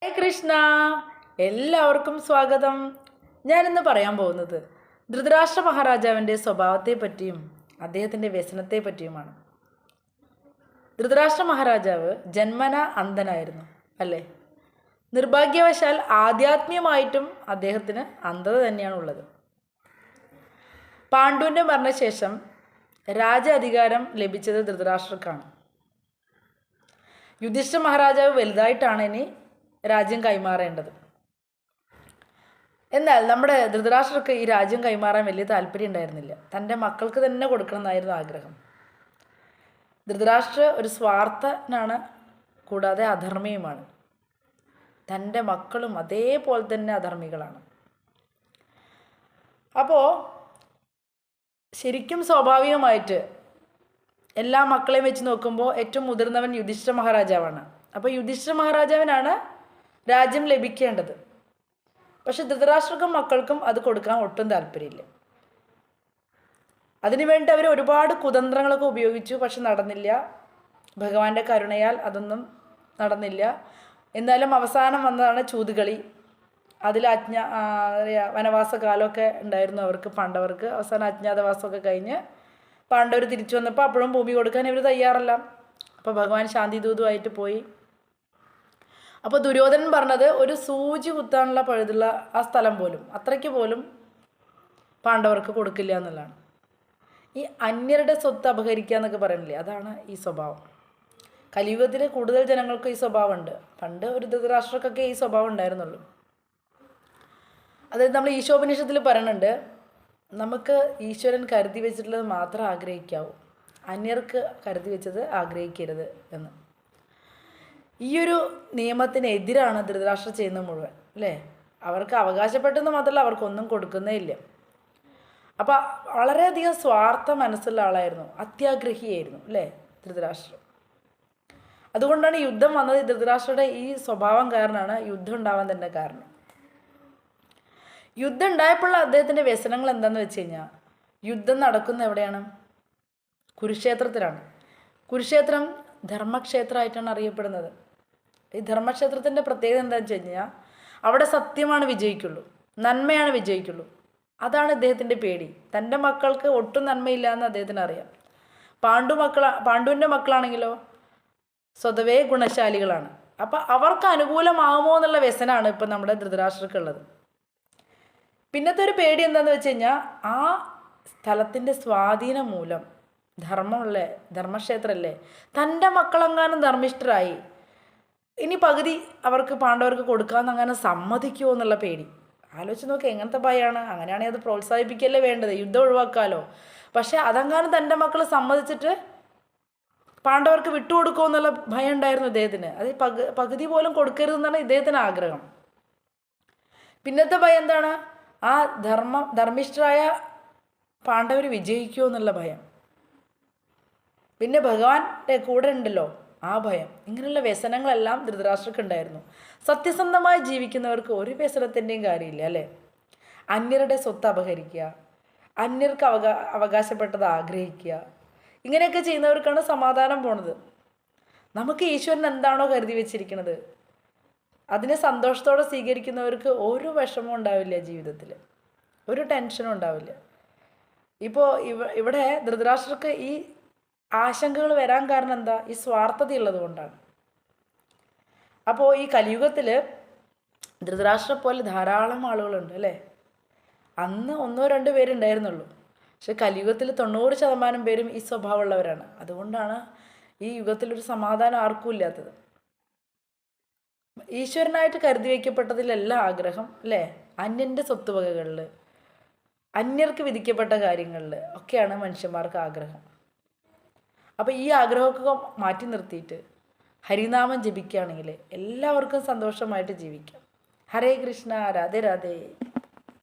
ഹരേ കൃഷ്ണ. എല്ലാവർക്കും സ്വാഗതം. ഞാനിന്ന് പറയാൻ പോകുന്നത് ധൃതരാഷ്ട്ര മഹാരാജാവിൻ്റെ സ്വഭാവത്തെ പറ്റിയും അദ്ദേഹത്തിൻ്റെ വ്യസനത്തെ പറ്റിയുമാണ്. ധൃതരാഷ്ട്ര മഹാരാജാവ് ജന്മന അന്ധനായിരുന്നു അല്ലേ? നിർഭാഗ്യവശാൽ ആധ്യാത്മികമായിട്ടും അദ്ദേഹത്തിന് അന്ധത തന്നെയാണുള്ളത്. പാണ്ഡുവിൻ്റെ മരണശേഷം രാജ അധികാരം ലഭിച്ചത് ധൃതരാഷ്ട്രക്കാണ്. യുധിഷ്ഠിര മഹാരാജാവ് വലുതായിട്ടാണ് ഇനി രാജ്യം കൈമാറേണ്ടത്. എന്നാൽ നമ്മുടെ ധൃതരാഷ്ട്രക്ക് ഈ രാജ്യം കൈമാറാൻ വലിയ താല്പര്യം ഉണ്ടായിരുന്നില്ല. തൻ്റെ മക്കൾക്ക് തന്നെ കൊടുക്കണം എന്നായിരുന്നു ആഗ്രഹം. ധൃതരാഷ്ട്ര ഒരു സ്വാർത്ഥനാണ്, കൂടാതെ അധർമ്മിയുമാണ്. തൻ്റെ മക്കളും അതേപോലെ തന്നെ അധർമ്മികളാണ്. അപ്പോൾ ശരിക്കും സ്വാഭാവികമായിട്ട് എല്ലാ മക്കളെയും വെച്ച് നോക്കുമ്പോൾ ഏറ്റവും മുതിർന്നവൻ യുധിഷ്ഠിര മഹാരാജാവാണ്. അപ്പോൾ യുധിഷ്ഠിര മഹാരാജാവിനാണ് രാജ്യം ലഭിക്കേണ്ടത്. പക്ഷെ ധൃതരാഷ്ട്രക്കും മക്കൾക്കും അത് കൊടുക്കാൻ ഒട്ടും താല്പര്യമില്ല. അതിനുവേണ്ടി അവർ ഒരുപാട് കുതന്ത്രങ്ങളൊക്കെ ഉപയോഗിച്ചു, പക്ഷെ നടന്നില്ല. ഭഗവാന്റെ കരുണയാൽ അതൊന്നും നടന്നില്ല. എന്നാലും അവസാനം വന്നതാണ് ചൂതുകളി. അതിൽ വനവാസ കാലമൊക്കെ ഉണ്ടായിരുന്നു അവർക്ക്, പാണ്ഡവർക്ക്. അവസാനം അജ്ഞാതവാസമൊക്കെ കഴിഞ്ഞ് പാണ്ഡവർ തിരിച്ചു വന്നപ്പോൾ അപ്പോഴും ഭൂമി കൊടുക്കാൻ ഇവർ തയ്യാറല്ല. അപ്പോൾ ഭഗവാൻ ശാന്തിദൂതുമായിട്ട് പോയി. അപ്പോൾ ദുര്യോധനൻ പറഞ്ഞത് ഒരു സൂചി കുത്താനുള്ള പഴുതുള്ള ആ സ്ഥലം പോലും, അത്രയ്ക്ക് പോലും പാണ്ഡവർക്ക് കൊടുക്കില്ല എന്നുള്ളതാണ്. ഈ അന്യരുടെ സ്വത്ത് അപഹരിക്കുക എന്നൊക്കെ പറയുന്നില്ലേ, അതാണ് ഈ സ്വഭാവം. കലിയുഗത്തിൽ കൂടുതൽ ജനങ്ങൾക്ക് ഈ സ്വഭാവമുണ്ട്. പണ്ട് ഒരു ധൃതരാഷ്ട്രക്കൊക്കെ ഈ സ്വഭാവം ഉണ്ടായിരുന്നുള്ളൂ. അതായത് നമ്മൾ ഈശോപനിഷത്തിൽ പറയുന്നുണ്ട്, നമുക്ക് ഈശ്വരൻ കരുതി വെച്ചിട്ടുള്ളത് മാത്രം ആഗ്രഹിക്കാവൂ, അന്യർക്ക് കരുതി വെച്ചത് ആഗ്രഹിക്കരുത് എന്ന്. ഈ ഒരു നിയമത്തിനെതിരാണ് ധൃതരാഷ്ട്രം ചെയ്യുന്നത് മുഴുവൻ അല്ലേ? അവർക്ക് അവകാശപ്പെട്ടെന്ന് മാത്രമല്ല, അവർക്കൊന്നും കൊടുക്കുന്നേ ഇല്ല. അപ്പോൾ വളരെയധികം സ്വാർത്ഥ മനസ്സുള്ള ആളായിരുന്നു, അത്യാഗ്രഹിയായിരുന്നു അല്ലേ ധൃതരാഷ്ട്രം. അതുകൊണ്ടാണ് യുദ്ധം വന്നത്. ധൃതരാഷ്ട്രയുടെ ഈ സ്വഭാവം കാരണമാണ് യുദ്ധം ഉണ്ടാവാൻ തന്നെ കാരണം. യുദ്ധം ഉണ്ടായപ്പോഴുള്ള അദ്ദേഹത്തിൻ്റെ വ്യസനങ്ങൾ എന്താണെന്ന് വെച്ച് കഴിഞ്ഞാൽ, യുദ്ധം നടക്കുന്ന എവിടെയാണ്? കുരുക്ഷേത്രത്തിലാണ്. കുരുക്ഷേത്രം ധർമ്മക്ഷേത്രമായിട്ടാണ് അറിയപ്പെടുന്നത്. ഈ ധർമ്മക്ഷേത്രത്തിൻ്റെ പ്രത്യേകത എന്താണെന്ന് വെച്ച് കഴിഞ്ഞാൽ, അവിടെ സത്യമാണ് വിജയിക്കുള്ളൂ, നന്മയാണ് വിജയിക്കുള്ളൂ. അതാണ് ഇദ്ദേഹത്തിൻ്റെ പേടി. തൻ്റെ മക്കൾക്ക് ഒട്ടും നന്മയില്ല എന്ന് അദ്ദേഹത്തിന് അറിയാം. പാണ്ഡുവിൻ്റെ മക്കളാണെങ്കിലോ സ്വതവേ ഗുണശാലികളാണ്. അപ്പം അവർക്ക് അനുകൂലമാകുമോ എന്നുള്ള വ്യസനമാണ് ഇപ്പം നമ്മുടെ ധൃതരാഷ്ട്രക്കുള്ളത്. പിന്നത്തെ ഒരു പേടി എന്താണെന്ന് വെച്ച് കഴിഞ്ഞാൽ, ആ സ്ഥലത്തിൻ്റെ സ്വാധീനം മൂലം, ധർമ്മക്ഷേത്രമല്ലേ, തൻ്റെ മക്കളെങ്ങാനും ധർമ്മിഷ്ഠരായി ഇനി പകുതി അവർക്ക് പാണ്ഡവർക്ക് കൊടുക്കാമെന്ന് അങ്ങനെ സമ്മതിക്കുമോ എന്നുള്ള പേടി. ആലോചിച്ച് നോക്കി, എങ്ങനത്തെ ഭയമാണ്. അങ്ങനെയാണെങ്കിൽ അത് പ്രോത്സാഹിപ്പിക്കല്ലേ വേണ്ടത്, യുദ്ധം ഒഴിവാക്കാമല്ലോ. പക്ഷെ അതെങ്ങാനും തൻ്റെ മക്കൾ സമ്മതിച്ചിട്ട് പാണ്ഡവർക്ക് വിട്ടുകൊടുക്കുമോ എന്നുള്ള ഭയം ഉണ്ടായിരുന്നു ഇദ്ദേഹത്തിന്. അത് പകുതി പോലും കൊടുക്കരുതെന്നാണ് ഇദ്ദേഹത്തിന് ആഗ്രഹം. പിന്നത്തെ ഭയം എന്താണ്? ആ ധർമ്മിഷ്ഠരായ പാണ്ഡവർ വിജയിക്കുമോ എന്നുള്ള ഭയം. പിന്നെ ഭഗവാന്റെ കൂടെ ഉണ്ടല്ലോ, ആ ഭയം. ഇങ്ങനെയുള്ള വ്യസനങ്ങളെല്ലാം ധൃതരാഷ്ട്രക്കുണ്ടായിരുന്നു. സത്യസന്ധമായി ജീവിക്കുന്നവർക്ക് ഒരു വ്യസനത്തിൻ്റെയും കാര്യമില്ല അല്ലേ? അന്യരുടെ സ്വത്ത് അപഹരിക്കുക, അന്യർക്ക് അവകാശപ്പെട്ടത് ആഗ്രഹിക്കുക, ഇങ്ങനെയൊക്കെ ചെയ്യുന്നവർക്കാണ് സമാധാനം പോണത്. നമുക്ക് ഈശ്വരൻ എന്താണോ കരുതി വെച്ചിരിക്കുന്നത് അതിനെ സന്തോഷത്തോടെ സ്വീകരിക്കുന്നവർക്ക് ഒരു വിഷമവും ഉണ്ടാവില്ല ജീവിതത്തിൽ, ഒരു ടെൻഷനും ഉണ്ടാവില്ല. ഇപ്പോൾ ഇവിടെ ധൃതരാഷ്ട്രക്ക് ഈ ആശങ്കകൾ വരാൻ കാരണം എന്താ? ഈ സ്വാർത്ഥത ഉള്ളത് കൊണ്ടാണ്. അപ്പോൾ ഈ കലിയുഗത്തിൽ ധൃതരാഷ്ട്രം പോലെ ധാരാളം ആളുകളുണ്ട് അല്ലേ? അന്ന് 1-2 പേരുണ്ടായിരുന്നുള്ളൂ. പക്ഷെ കലിയുഗത്തിൽ 90% പേരും ഈ സ്വഭാവമുള്ളവരാണ്. അതുകൊണ്ടാണ് ഈ യുഗത്തിലൊരു സമാധാനം ആർക്കും ഇല്ലാത്തത്. ഈശ്വരനായിട്ട് കരുതി വയ്ക്കപ്പെട്ടതിലല്ല ആഗ്രഹം അല്ലേ? അന്യൻ്റെ സ്വത്തുവകകളിൽ, അന്യർക്ക് വിധിക്കപ്പെട്ട കാര്യങ്ങളിൽ ഒക്കെയാണ് മനുഷ്യന്മാർക്ക് ആഗ്രഹം. അപ്പോൾ ഈ ആഗ്രഹമൊക്കെ മാറ്റി നിർത്തിയിട്ട് ഹരിനാമം ജപിക്കുകയാണെങ്കിൽ എല്ലാവർക്കും സന്തോഷമായിട്ട് ജീവിക്കാം. ഹരേ കൃഷ്ണ. രാധേ രാധേ.